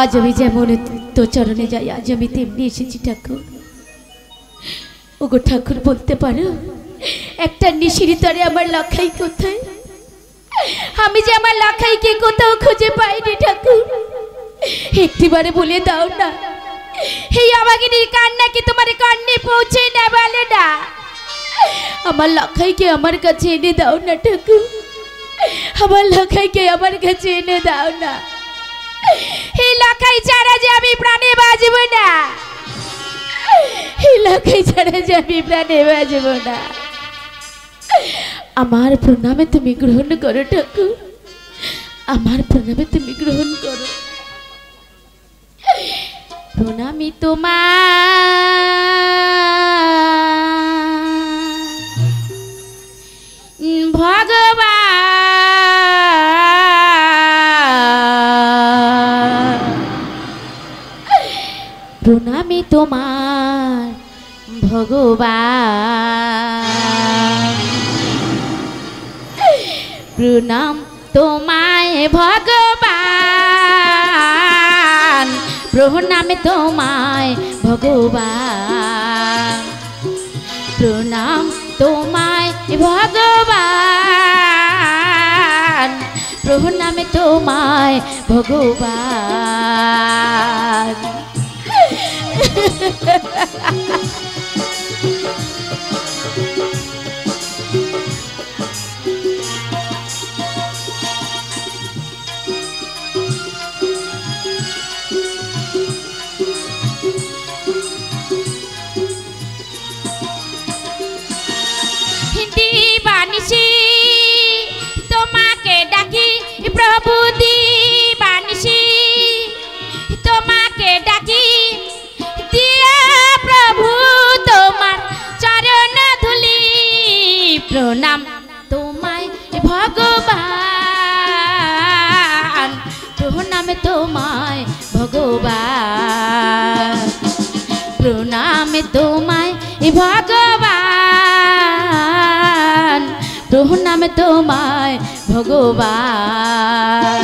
আজ আমি যেমন তো চরণে যাই, আজ আমি তেমনি এসেছি ঠাকুর। ওগো ঠাকুর, বলতে পারো একটা নিশিরি তরে আমার লখাই কোথায়? আমি যে আমার লখাইকে কোথাও খুঁজে পাইনি ঠাকুর, একটিবারে বলে দাও না। এই আমাকে কান্না কি তোমার কান্নে পৌঁছে না? বলে না, আমার লখাইকে আমার কাছে এনে দাও না ঠাকুর, আমার লখাইকে আমার কাছে এনে দাও না। এই লখাই ছাড়া যে আমি প্রাণে বাঁচব না, এই লখাই ছাড়া যে আমি প্রাণে বাঁচব না। আমার প্রণামে তুমি গ্রহণ করো ঠাকুর, আমার প্রণামে তুমি গ্রহণ করো। প্রণামী তোমার ভগবান, প্রণামী তোমার ভগবান, প্রণাম তোমায় ভগবান, প্রণাম তোমায় ভগবান, প্রণাম তোমায় ভগবান, প্রণাম তোমায় ভগবান। দিবানিশি তোমাকে ডাকি প্রভু, দিবানিশি তোমাকে ডাকি, দিয়া প্রভু তোমার চরণ ধুলি, প্রণাম তোমায় ভগবান, প্রণাম তোমায় ভগবান, প্রণাম তোমায় ভগবান, প্রণাম তোমায় ভগবান।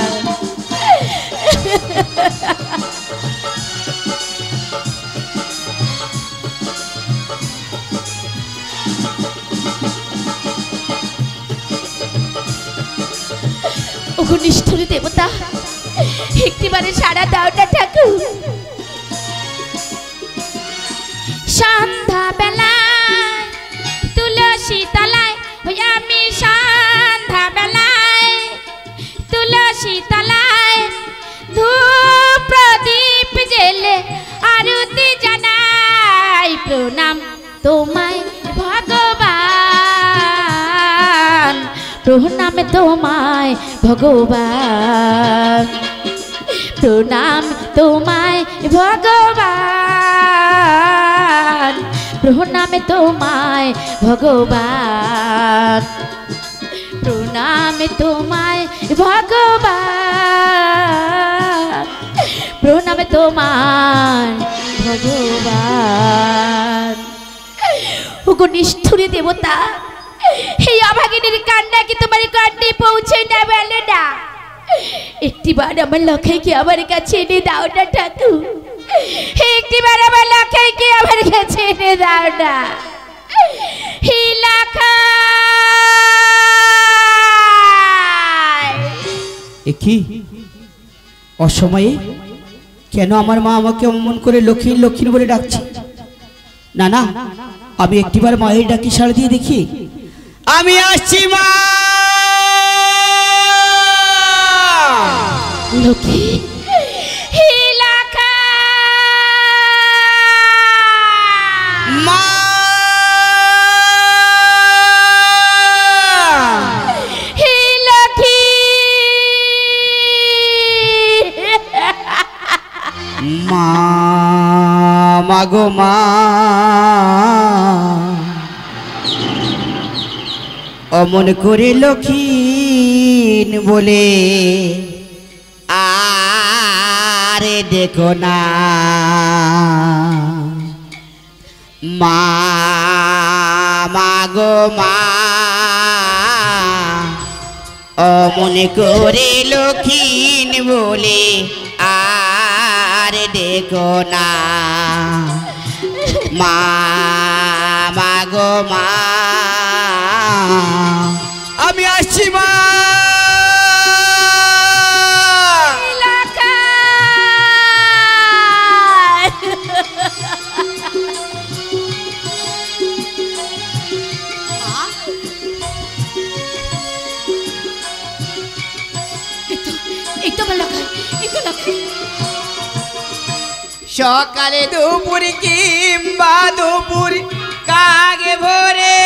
ওগো নিষ্ঠুর দেবতা, একটিবারে সাড়া দাও না ঠাকুর। সন্ধ্যা বেলায় তুলসী তলায়, আমি সন্ধ্যা বেলায় তুলসী তলায় ধূপ প্রদীপ জেলে আরতি জানাই, প্রণাম তোমায় ভগবান, প্রণাম তোমায় ভগবান, প্রণাম তোমায় ভগবান, প্রণাম তোমায় ভগবান, প্রণাম তোমায় ভগবান, প্রণাম তোমায় ভগবান। ওগো নিষ্ঠুরী দেবতা, এই অভাগিনীর কান্না কি তোমার কান্নে পৌঁছে না? বলে না, একটিবার আমার লখাইকে আমার কাছে এনে দাও না ঠাকুর, একটিবার আমার লখাইকে আমার কাছে এনে দাও না। হি লখাই, কি অসময়ে কেন আমার মা আমাকে অমন করে লক্ষ্মী লক্ষ্মী বলে ডাকছে? না না, আমি একটিবার মায়ের ডাকি সাড়া দিয়ে দেখি। আমি আসছি মা। লক্ষ্মী, হি লখাই, মা হি লক্ষ্মী, মা মাগো মা, অমন করে লক্ষীন বলে আরে দেখো না, মা মাগো মা, অমন করে লক্ষীন বলে আর ডেকো না মা মাগো মা আমি আসছি মা সকালে দুপুর কিংবা দুপুর কাগে ভোরে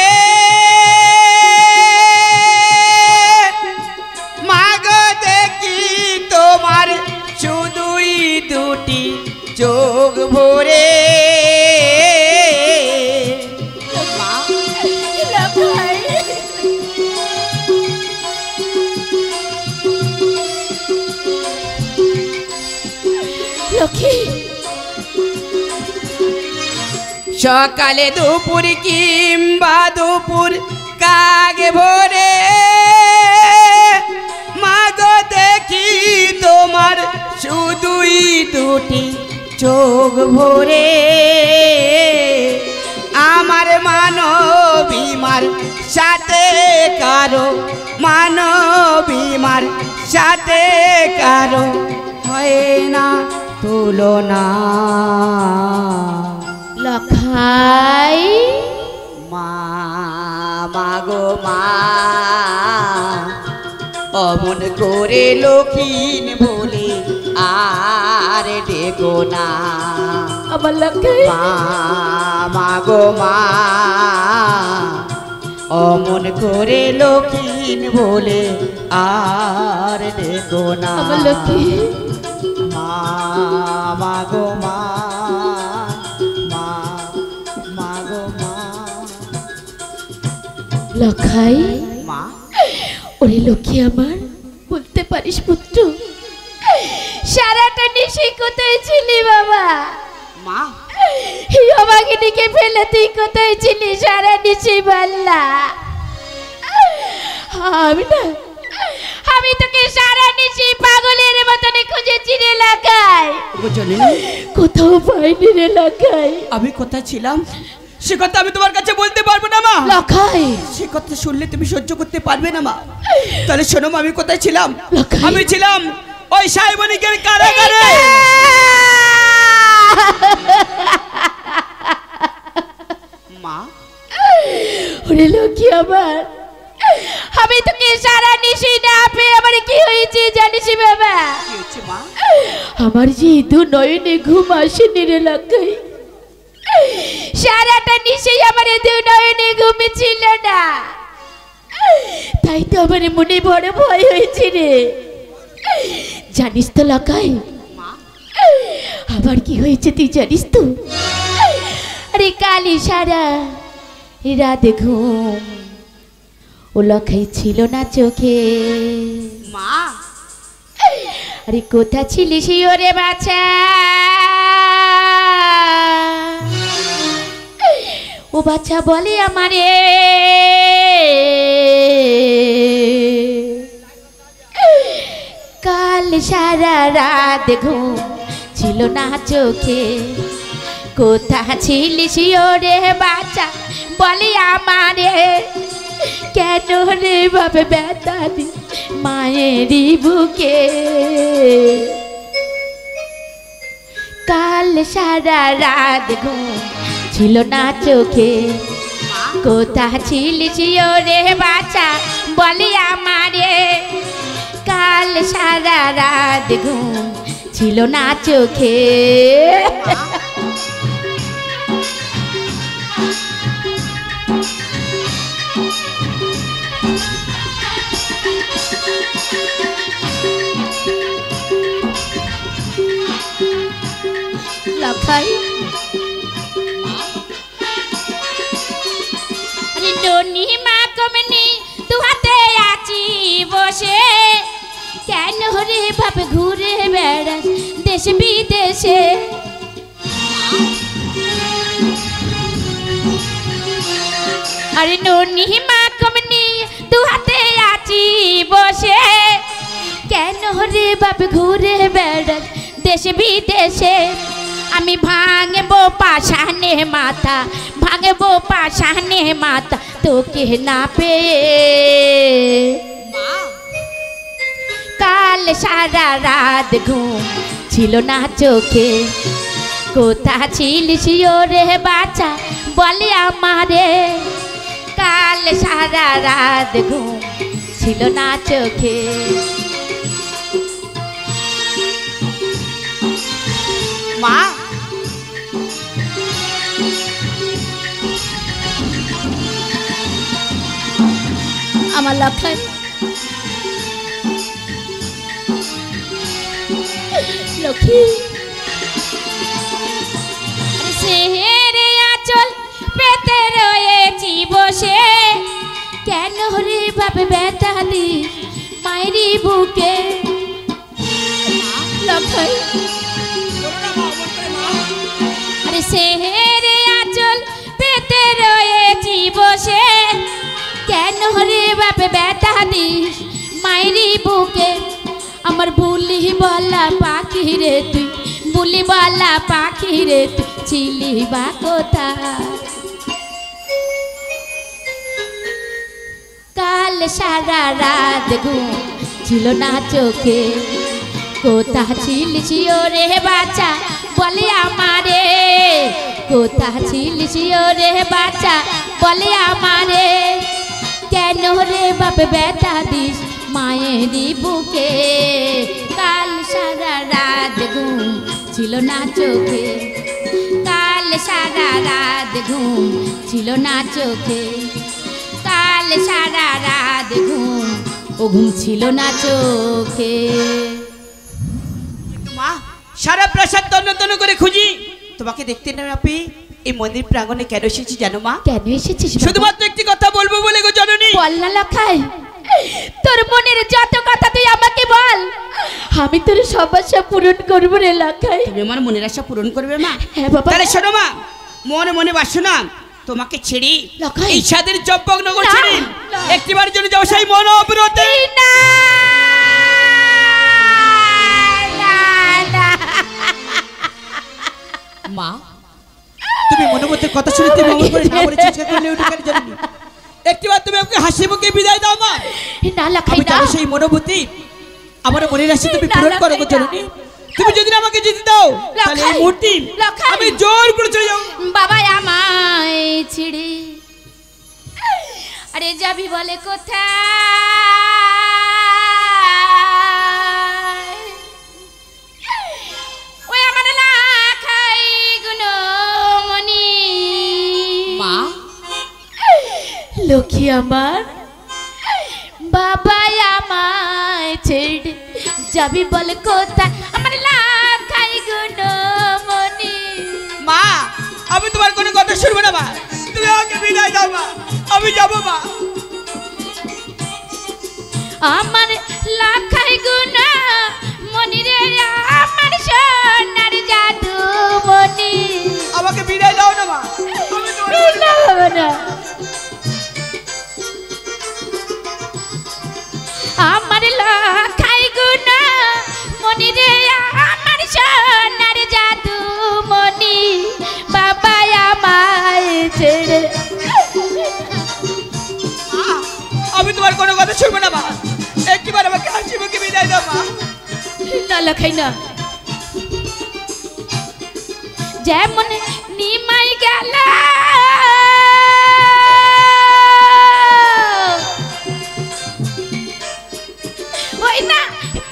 মাগো দেখি তোমার শুধুই দুটি চোখ ভরে লক্ষ্মী সকালে দুপুর কিংবা দুপুর কাগে ভোরে মাগো দেখি তোমার শুধুই দুটি চোখ ভরে আমার মানবীমার সাথে কারো মানবীমার সাথে কারো হয় না তুলনা লখাই মা মাগো মা অমন করে লক্ষিণ বলে আর ডেকো না আমার লখাই মা মাগো মা অমন করে লক্ষিণ বলে আর ডেকো না আমার লক্ষ্মী মা মাগো মা মাগো মা লখাই মা ওরে লক্ষ্মী আমার বলতে পারিস পুত্র সারাটা নিশি কোথায় ছিলি বাবা মা এই অবাগিনীকে ফেলে তুই কোথায় ছিলি সারা নিশি বললা আমি তোকে সারা নিশি পাগলের মতন খুঁজেছি রে লাগাই কোথাও পাইনি রে লাগাই আমি কোথায় ছিলাম সে কথা আমি তোমার কাছে বলতে পারবো না মা লাগাই সে কথা শুনলে তুমি সহ্য করতে পারবে না মা তাহলে শোনো আমি কোথায় ছিলাম লাগাই আমি ছিলাম ওই সাহেবনিকের কারাগারে মা ওরে লক্ষ্মী আমার আমি তোকে সারা নিশি না পেয়ে আমার কি হয়েছে জানিস বাবা কি হচ্ছে মা আমার যে দু নয়নে ঘুম আসেনি রে লাগাই সারাটা নিশি আমার দু নয়নে ঘুম ছিল না তাই তো আমার মনে বড় ভয় হয়েছে রে জানিস তো লাগাই আবার কি হয়েছে তুই জানিস তো আরে কালি সারা রাত ঘুম ও লখাই ছিল না চোখে মা আরে কোথা ছিলিস ওরে বাছা ও বাচ্চা বলে আমারে কাল সারা রাত ঘুম ছিল না চোখে কোথা ছিলিস ওরে বাচ্চা বলে আমারে কেন রে ভাবে ব্যথা দি মায়েরই বুকে কাল সারা রাত ঘুম ছিল না চোখে কোথা ছিলিস ওরে বাচ্চা বলে আমারে কাল সারা রাত ঘুম ছিল না চোখে লখাই আরে ননি মা কমনি তু হাতে আছি বসে কেন রে বাপ ঘুরে বেড়াস দেশ বিদেশে আরে ননি মা কমনি তু হাতে আছি বসে কেন রে বাপ ঘুরে বেড়াস দেশে বিদেশে আমি ভাঙবো পাশানে মাথা, ভাঙবো পাশানে মাথা তোকে না পেয়ে। কাল সারা রাত ঘুম ছিল না চোখে, কোথা ছিলিস ওরে বাচ্চা বলে আমারে। কাল সারা রাত ঘুম ছিল না চোখে। মা আমার লক্ষণ লক্ষ্মী সেহেরে আঁচল পেতে রয়েছি বসে, কেন রে বাপ ব্যথা দি মায়েরি বুকে। লক্ষ্মী আরে সেহেরে আঁচল পেতে রয়েছি বসে, কেন রে বাপ ব্যথা দিস মায়েরি বুকে। আমার বুলি বলা পাখি রে তুই, বুলি বলা পাখি রে তুই ছিলি বা কোথায়। কাল সারা রাত ঘুম ছিল না চোখে, কোথা ছিলিস ওরে বাচ্চা বলে আমারে। কোথা ছিলিস ওরে বাচ্চা বলে আমারে। কেন রে বাপ ব্যথা দিস মায়েরি বুকে। কাল সারা রাত ঘুম ছিল না চোখে, কাল সারা রাত ঘুম ছিল না চোখে। কাল সারা রাত ঘুম ও ঘুম ছিল না চোখে। মা সারা প্রাসাদ তন্ন তন্ন করে খুঁজি, তোমাকে দেখতে না পেয়ে এই মন্দির প্রাঙ্গণে কেন এসেছি জানো মা? কেন এসেছিস? শুধুমাত্র একটি কথা বলবো বলে গো জননী। বল না লখাই, তোর মনের যত কথা তুই আমাকে বল, আমি তোর সমস্যা পূরণ করবো রে লখাই। তুমি আমার মনের আশা পূরণ করবে মা? হ্যাঁ বাবা। তাহলে শোনো মা, মনে মনে বাসো না, তোমাকে ছেড়ে লখাই এই সাদের চম্পকনগর ছেড়ে না। একটিবার জন্য যাও সেই মন অবরোধে। না না না মা তুমি মনের মধ্যে কথা শুনে তুমি অমর করে না বলে চেষ্টা করলে ওটা কেন জানি। একটিবার তুমি আমাকে হাসি মুখে বিদায় দাও মা। না লখাই আমি না। জানি সেই মনোভূতি আমার মনের আশা তুমি না, পূরণ করো গো লখাই জননী। না। তুমি যদি না আমাকে যেতে দাও তাহলে এই লখাই, মূর্তি লখাই। আমি জোর করে চলে যাও। বাবা আমায় ছিড়ে আরে যাবি বলে কোথায়। ওই আমার লাখাই গুণমণি মা লক্ষ্মী আমার, বাবা আমায় ছেড়ে যাবি বলে কোথায়। আমার লাখাই গুণমণি। মা আমি তোমার কোনো কথা শুনবো না মা, তুমি আমাকে বিদায় দাও মা, আমি যাবো মা। আমার লাখাই গুণা মনি রে, আমার সোনার জাদু মনি। আমাকে বিদায় দাও না মা, আমি তোমার না বাবা না। আমার লাখাই গুণা মনি রে, আমার সোনার জাদু মনি। বাবা আমায় ছেড়ে আমি তোমার কোনো কথা শুনবো না মা, একটিবার আমাকে হাসি মুখে বিদায় দাও মা। না লখাই না। যেমন নিমাই গেল ওই না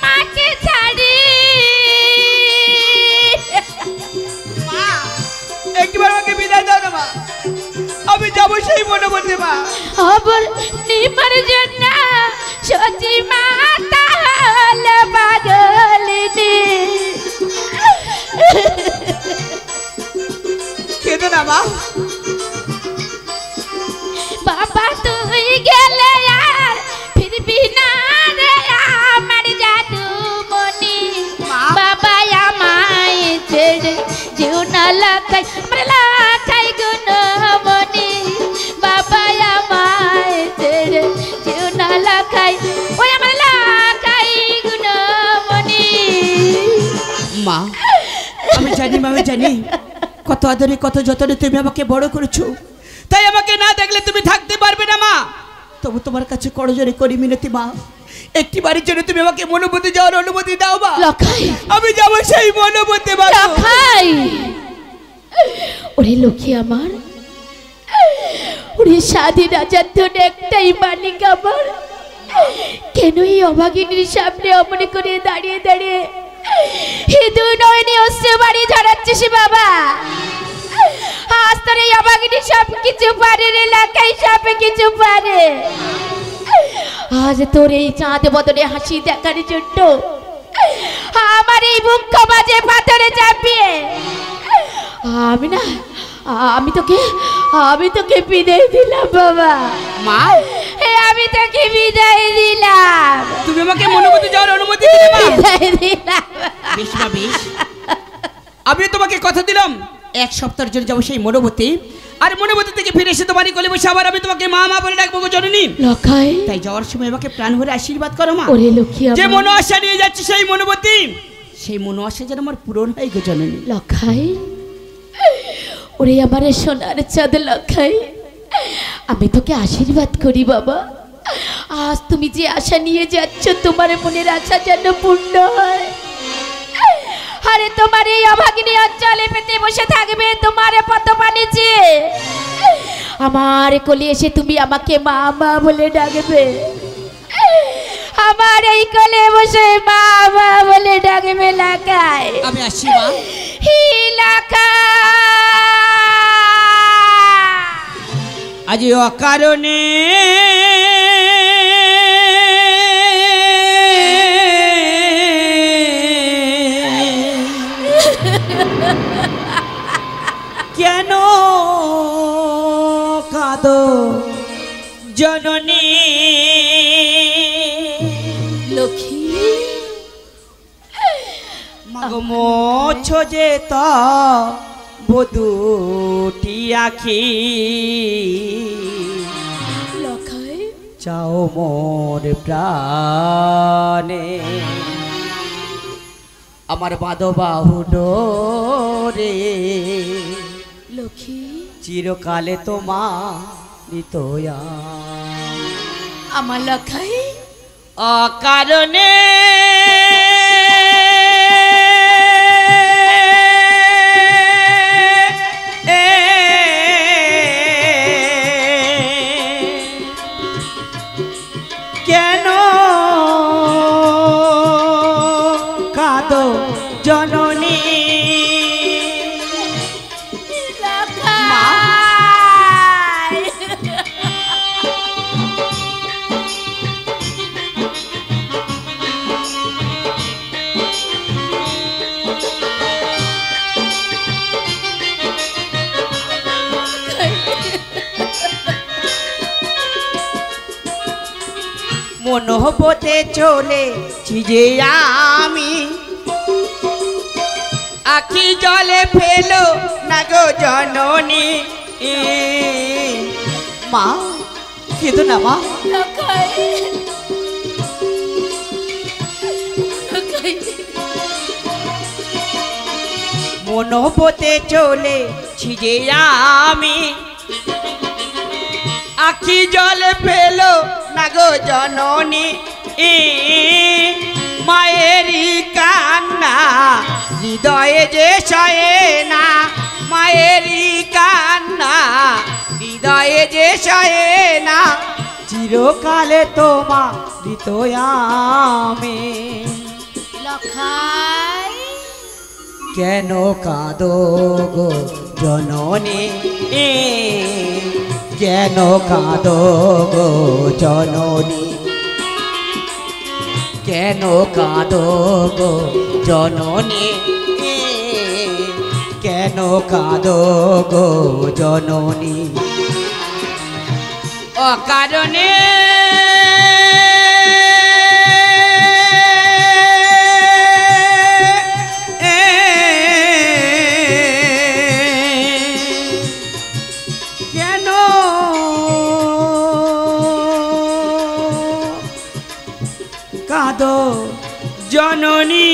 মাকে ছাড়ি। মা একটিবার আমাকে বিদায় দাও না মা, আমি যাবো সেই মনোভূতি মা। আবার নিমার জন্য সচি মাতা হল পাগলিনী। কেঁদো না মা। বাবা তুই গেলে আর ফিরবি না রে আমার জাদু মনি। বাবা আমায় ছেড়ে যেও না লাখাই, আমার লাখাই গুণমণি। বাবা আমায় ছেড়ে যেও না লাখাই, ওই আমার লাখাই গুণমণি। মা আমি জানি কত আদরে কত যতনে তুমি আমাকে বড় করেছো, তাই আমাকে না দেখলে তুমি থাকতে পারবে না মা। তবু তোমার কাছে করজোরে করি মিনতি মা, একটি বাড়ির জন্য তুমি আমাকে মনোবতে যাওয়ার অনুমতি দাও মা। লখাই, আমি যাবো সেই মনোবতে। লখাই, ওরে লক্ষ্মী আমার, ওরে স্বাধীন আজাদ একটাই মালিক আমার, কেন এই অভাগিনীর সামনে অমনে করে দাঁড়িয়ে দাঁড়িয়ে হিন্দু নয়নি অস্ত্র বাড়ি ঝরাচ্ছিস বাবা? আজ তোর এই অভাগিনী সব কিছু পারে রে লাখাই, সব কিছু পারে। আজ তোর এই চাঁদ বদনে হাসি দেখার জন্য আমার এই মুখ্য মাঝে পাথরে চাপিয়ে আমি তোকে বিদায় দিলাম বাবা। মা, আমি তোকে বিদায় দিলাম। তুমি আমাকে মনোবতে যাওয়ার অনুমতি দিলে মা? বিদায় দিলাম। বেশ মা বেশ, আমি তোমাকে কথা দিলাম 1 সপ্তাহের জন্য যাবো সেই মনোবতে, আর মনোবতে থেকে ফিরে এসে তোমারই কোলে বসে আবার আমি তোমাকে মা মা বলে ডাকবো গো জননী। লখাই, তাই যাওয়ার সময় আমাকে প্রাণ ভরে আশীর্বাদ করো মা। ওরে লক্ষ্মী যে আমার, মনো আশা নিয়ে যাচ্ছে সেই মনোবতী, সেই মনো আশা যেন আমার পূরণ হয় গো জননী। লখাই, ওরে আমার সোনার চাঁদ লখাই, আমি তোকে আশীর্বাদ করি বাবা। আজ তুমি যে আশা নিয়ে যাচ্ছ তোমার মনের আশা যেন পূর্ণ হয়। আরে তোমার এই অভাগিনী অঞ্চলে পেতে বসে থাকবে তোমার পত পানি চেয়ে, আমার কোলে এসে তুমি আমাকে মা মা বলে ডাকবে। আমার এই কোলে বসে মা মা বলে ডাকবে লাখাই। আমি আসি মা। আজ অকারণে কেন কাঁদো জননী? লক্ষ্মী, মাগো মোছো যে তা বধুটি আখি, লখাই, চাও মোর প্রাণে, আমার বাঁধো বাহু ডোরে, লক্ষ্মী চিরকালে তোমা নিতয়া আমার লখাই। অকারণে কেন কাঁদো জননী? মনোবতে চলেছি যে আমি, আখি জলে ফেলো না গো জননী। মা কেঁদো না মা। মনোবতে চলেছি যে আমি, আখি জলে ফেলো না গো জননী। মায়েরই কান্না হৃদয়ে যে সয়ে না, মায়েরই কান্না হৃদয়ে যে সয়ে না, চিরকালে তোমা হৃদয়ামে। লখাই, কেন কাঁদো গো জননী? কেন কাঁদো গো জননী? কেন কাঁদো গো জননী? কেন কাঁদো গো জননী? অকারণে কাঁদো জননী।